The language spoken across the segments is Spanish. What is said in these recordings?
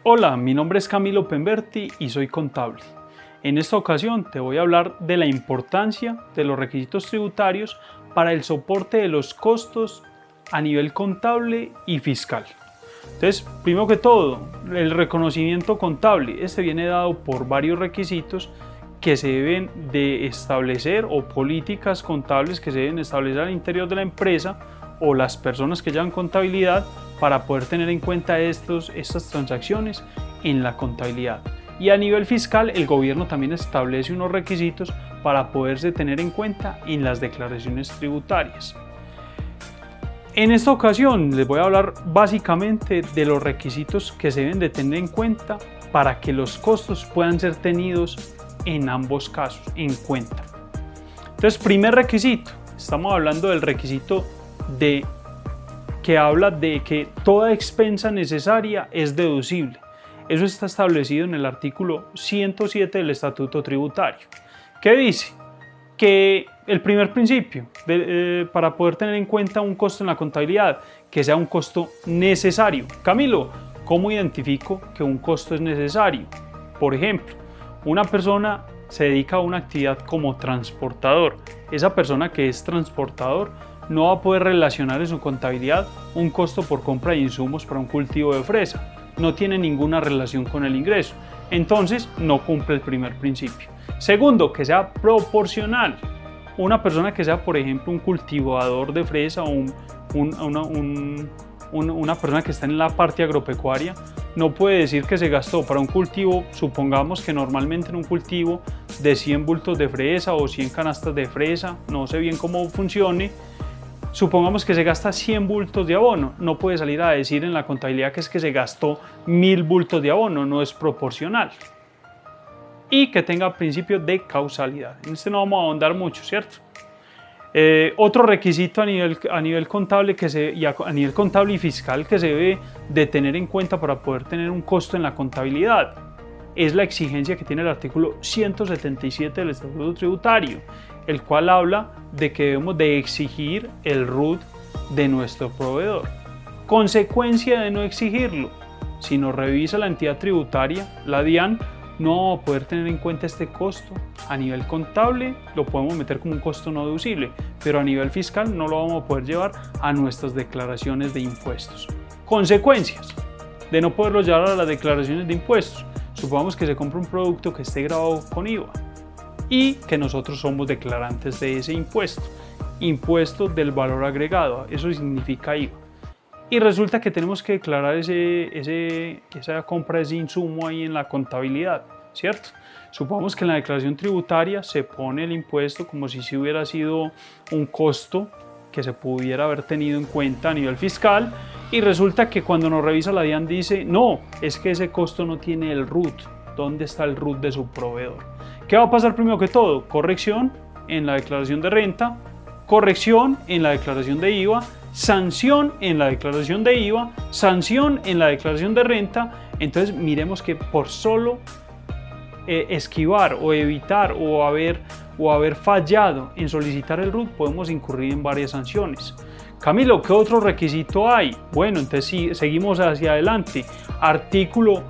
Hola, mi nombre es Camilo Pemberti y soy contable. En esta ocasión te voy a hablar de la importancia de los requisitos tributarios para el soporte de los costos a nivel contable y fiscal. Entonces, primero que todo, el reconocimiento contable. Este viene dado por varios requisitos que se deben de establecer o políticas contables que se deben establecer al interior de la empresa o las personas que llevan contabilidad para poder tener en cuenta estas transacciones en la contabilidad. Y a nivel fiscal, el gobierno también establece unos requisitos para poderse tener en cuenta en las declaraciones tributarias. En esta ocasión les voy a hablar básicamente de los requisitos que se deben de tener en cuenta para que los costos puedan ser tenidos en ambos casos en cuenta. Entonces, primer requisito, estamos hablando del requisito que habla de que toda expensa necesaria es deducible. Eso está establecido en el artículo 107 del Estatuto Tributario, que dice que el primer principio para poder tener en cuenta un costo en la contabilidad, que sea un costo necesario. Camilo, ¿cómo identifico que un costo es necesario? Por ejemplo, una persona se dedica a una actividad como transportador. Esa persona que es transportador no va a poder relacionar en su contabilidad un costo por compra de insumos para un cultivo de fresa. No tiene ninguna relación con el ingreso. Entonces, no cumple el primer principio. Segundo, que sea proporcional. Una persona que sea, por ejemplo, un cultivador de fresa o una persona que está en la parte agropecuaria, no puede decir que se gastó para un cultivo, supongamos que normalmente en un cultivo de 100 bultos de fresa o 100 canastas de fresa, no sé bien cómo funcione, supongamos que se gasta 100 bultos de abono, no puede salir a decir en la contabilidad que es que se gastó 1000 bultos de abono, no es proporcional. Y que tenga principio de causalidad. En este no vamos a ahondar mucho, ¿cierto? Otro requisito a nivel contable a nivel contable y fiscal que se debe de tener en cuenta para poder tener un costo en la contabilidad es la exigencia que tiene el artículo 177 del Estatuto Tributario, el cual habla de que debemos de exigir el RUT de nuestro proveedor. Consecuencia de no exigirlo, si nos revisa la entidad tributaria, la DIAN, no vamos a poder tener en cuenta este costo. A nivel contable lo podemos meter como un costo no deducible, pero a nivel fiscal no lo vamos a poder llevar a nuestras declaraciones de impuestos. Consecuencias de no poderlo llevar a las declaraciones de impuestos. Supongamos que se compra un producto que esté grabado con IVA y que nosotros somos declarantes de ese impuesto del valor agregado, eso significa IVA. Y resulta que tenemos que declarar esa compra de ese insumo ahí en la contabilidad, ¿cierto? Supongamos que en la declaración tributaria se pone el impuesto como si hubiera sido un costo que se pudiera haber tenido en cuenta a nivel fiscal, y resulta que cuando nos revisa la DIAN dice, no, es que ese costo no tiene el RUT. ¿Dónde está el RUT de su proveedor? ¿Qué va a pasar primero que todo? Corrección en la declaración de renta, corrección en la declaración de IVA, sanción en la declaración de IVA, sanción en la declaración de renta. Entonces miremos que por solo esquivar o evitar o haber fallado en solicitar el RUT podemos incurrir en varias sanciones. Camilo, ¿qué otro requisito hay? Bueno, entonces sí, seguimos hacia adelante. Artículo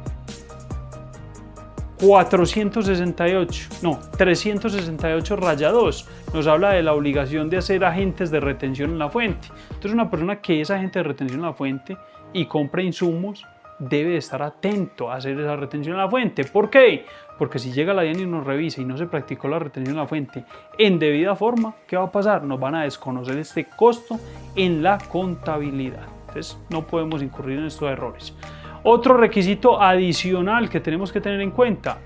368-2 nos habla de la obligación de hacer agentes de retención en la fuente. Entonces, una persona que es agente de retención en la fuente y compra insumos debe estar atento a hacer esa retención en la fuente. ¿Por qué? Porque si llega la DIAN y nos revisa y no se practicó la retención en la fuente en debida forma, ¿qué va a pasar? Nos van a desconocer este costo en la contabilidad. Entonces, no podemos incurrir en estos errores. Otro requisito adicional que tenemos que tener en cuenta,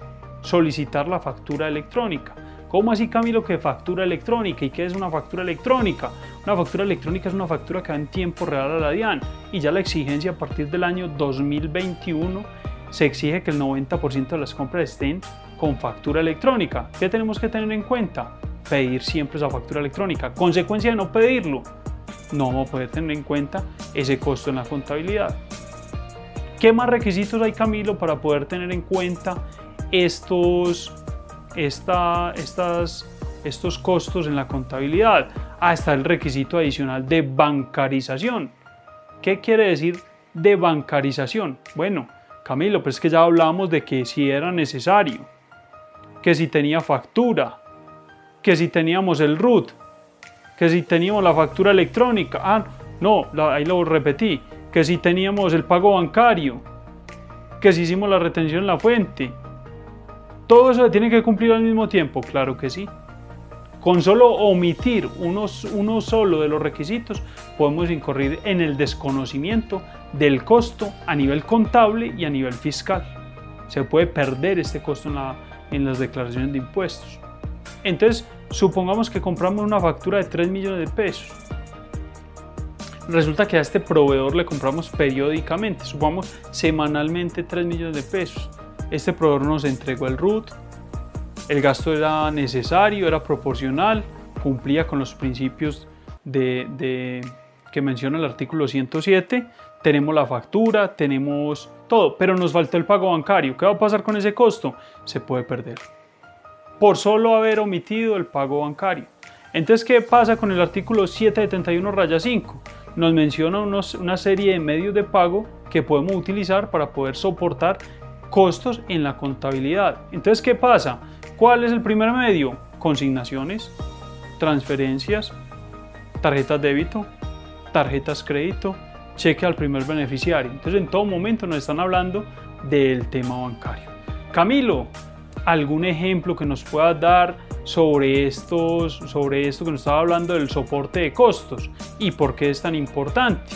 solicitar la factura electrónica. ¿Cómo así, Camilo, que factura electrónica? ¿Y qué es una factura electrónica? Una factura electrónica es una factura que va en tiempo real a la DIAN, y ya la exigencia a partir del año 2021 se exige que el 90% de las compras estén con factura electrónica. ¿Qué tenemos que tener en cuenta? Pedir siempre esa factura electrónica. Consecuencia de no pedirlo, no vamos a poder tener en cuenta ese costo en la contabilidad. ¿Qué más requisitos hay, Camilo, para poder tener en cuenta estos costos en la contabilidad? Está el requisito adicional de bancarización. ¿Qué quiere decir de bancarización? Bueno, Camilo, pero es que ya hablábamos de que si era necesario, que si tenía factura, que si teníamos el RUT, que si teníamos la factura electrónica, ahí lo repetí, que si teníamos el pago bancario, que si hicimos la retención en la fuente. ¿Todo eso se tiene que cumplir al mismo tiempo? Claro que sí. Con solo omitir uno solo de los requisitos, podemos incurrir en el desconocimiento del costo a nivel contable y a nivel fiscal. Se puede perder este costo en las declaraciones de impuestos. Entonces, supongamos que compramos una factura de 3 millones de pesos. Resulta que a este proveedor le compramos periódicamente, supongamos semanalmente 3 millones de pesos. Este proveedor nos entregó el RUT, el gasto era necesario, era proporcional, cumplía con los principios que menciona el artículo 107, tenemos la factura, tenemos todo, pero nos faltó el pago bancario. ¿Qué va a pasar con ese costo? Se puede perder por solo haber omitido el pago bancario. Entonces, ¿qué pasa con el artículo 771-5? Nos menciona una serie de medios de pago que podemos utilizar para poder soportar costos en la contabilidad. Entonces, ¿qué pasa? ¿Cuál es el primer medio? Consignaciones, transferencias, tarjetas débito, tarjetas crédito, cheque al primer beneficiario. Entonces, en todo momento nos están hablando del tema bancario. Camilo, ¿algún ejemplo que nos pueda dar sobre esto que nos estaba hablando del soporte de costos y por qué es tan importante?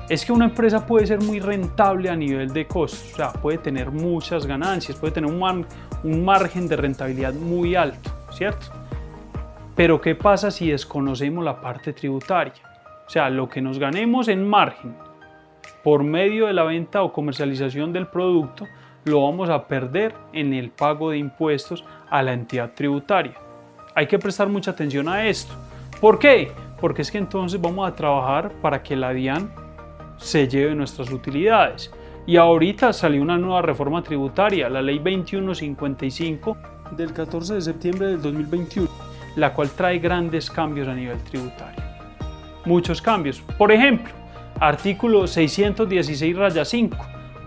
Es que una empresa puede ser muy rentable a nivel de costos, o sea, puede tener muchas ganancias, puede tener un margen de rentabilidad muy alto, ¿cierto? Pero ¿qué pasa si desconocemos la parte tributaria? O sea, lo que nos ganemos en margen por medio de la venta o comercialización del producto, lo vamos a perder en el pago de impuestos a la entidad tributaria. Hay que prestar mucha atención a esto. ¿Por qué? Porque es que entonces vamos a trabajar para que la DIAN se lleve nuestras utilidades. Y ahorita salió una nueva reforma tributaria, la Ley 2155 del 14 de septiembre del 2021, la cual trae grandes cambios a nivel tributario. Muchos cambios. Por ejemplo, artículo 616-5,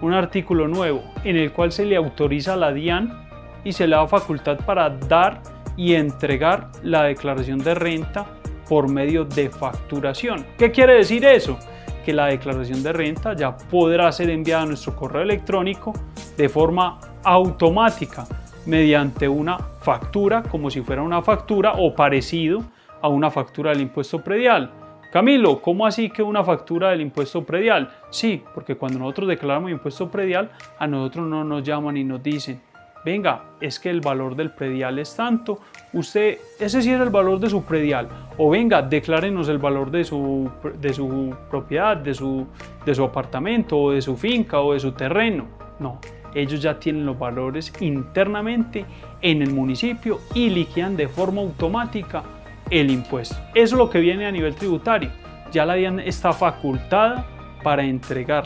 un artículo nuevo en el cual se le autoriza a la DIAN y se le da facultad para dar y entregar la declaración de renta por medio de facturación. ¿Qué quiere decir eso? Que la declaración de renta ya podrá ser enviada a nuestro correo electrónico de forma automática mediante una factura, como si fuera una factura o parecido a una factura del impuesto predial. Camilo, ¿cómo así que una factura del impuesto predial? Sí, porque cuando nosotros declaramos impuesto predial, a nosotros no nos llaman y nos dicen: venga, es que el valor del predial es tanto, ese sí es el valor de su predial, o venga, declárenos el valor de su propiedad, de su apartamento, o de su finca, o de su terreno. No, ellos ya tienen los valores internamente en el municipio y liquidan de forma automática el impuesto. Eso es lo que viene a nivel tributario. Ya la DIAN está facultada para entregar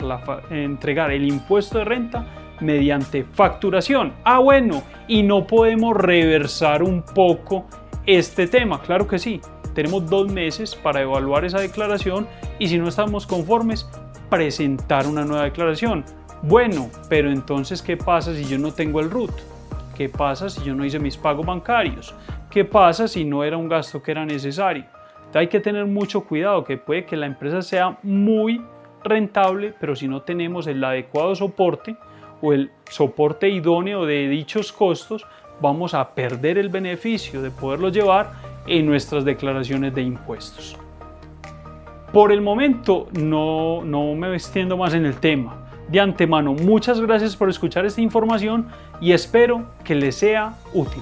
el impuesto de renta mediante facturación. Bueno, y no podemos reversar un poco este tema. Claro que sí, tenemos 2 meses para evaluar esa declaración y si no estamos conformes, presentar una nueva declaración. Bueno, pero entonces, ¿qué pasa si yo no tengo el RUT? ¿Qué pasa si yo no hice mis pagos bancarios? ¿Qué pasa si no era un gasto que era necesario? Entonces, hay que tener mucho cuidado, que puede que la empresa sea muy rentable, pero si no tenemos el adecuado soporte o el soporte idóneo de dichos costos, vamos a perder el beneficio de poderlos llevar en nuestras declaraciones de impuestos. Por el momento no me extiendo más en el tema. De antemano, muchas gracias por escuchar esta información y espero que les sea útil.